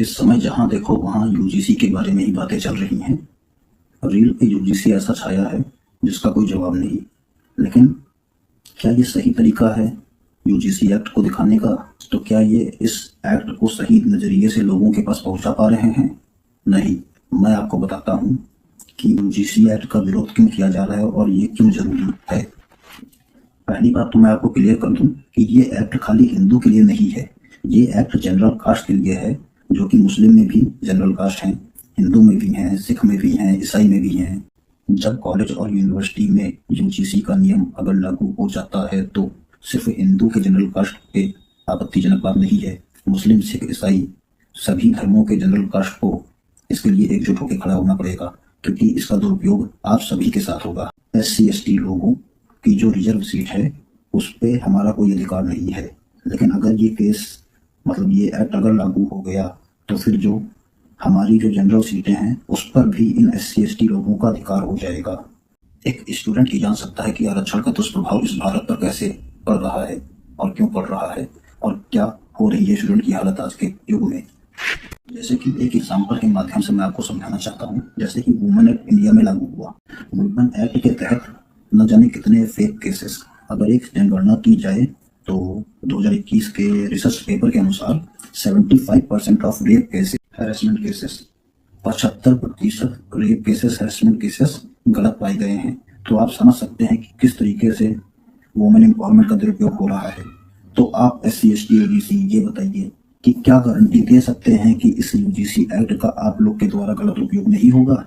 इस समय जहां देखो वहां यूजीसी के बारे में ही बातें चल रही हैं। रील पे यूजीसी ऐसा छाया है जिसका कोई जवाब नहीं। लेकिन क्या ये सही तरीका है यूजीसी एक्ट को दिखाने का? तो क्या ये इस एक्ट को सही नजरिए से लोगों के पास पहुंचा पा रहे हैं? नहीं। मैं आपको बताता हूं कि यूजीसी एक्ट का विरोध क्यों किया जा रहा है और ये क्यों जरूरी है। पहली बात तो मैं आपको क्लियर कर दूं कि ये एक्ट खाली हिंदू के लिए नहीं है। ये एक्ट जनरल कास्ट के लिए है, जो कि मुस्लिम में भी जनरल कास्ट हैं, हिंदू में भी हैं, सिख में भी हैं, ईसाई में भी हैं। जब कॉलेज और यूनिवर्सिटी में यूजीसी का नियम अगर लागू हो जाता है तो सिर्फ हिंदू के जनरल कास्ट पे आपत्तिजनक बात नहीं है। मुस्लिम, सिख, ईसाई सभी धर्मों के जनरल कास्ट को इसके लिए एकजुट होकर खड़ा होना पड़ेगा, क्योंकि इसका दुरुपयोग आप सभी के साथ होगा। SC ST लोगों की जो रिजर्व सीट है उस पे हमारा कोई अधिकार नहीं है। लेकिन अगर ये केस ये एक्ट अगर लागू हो गया तो फिर जो हमारी जो जनरल सीटें हैं उस पर भी इन SC ST लोगों का अधिकार हो जाएगा। एक स्टूडेंट ही जान सकता है कि आरक्षण का दुष्प्रभाव इस भारत पर कैसे पड़ रहा है और क्यों पड़ रहा है और क्या हो रही है स्टूडेंट की हालत आज के युग में। जैसे कि एक एग्जाम्पल के माध्यम से मैं आपको समझाना चाहता हूँ। जैसे कि वुमेन एक्ट इंडिया में लागू हुआ। वुमेन एक्ट के तहत न जाने कितने फेक केसेस, अगर एक जनगणना की जाए तो 2021 के रिसर्च पेपर के अनुसार 75% of rape cases, harassment cases, 75% rape cases, harassment cases गलत पाए गए हैं। तो आप समझ सकते हैं कि किस तरीके से वुमेन एम्पावरमेंट का दुरुपयोग हो रहा है। तो आप SC ST OBC ये बताइए कि क्या गारंटी दे सकते हैं कि इस यूजीसी एक्ट का आप लोग के द्वारा गलत उपयोग नहीं होगा?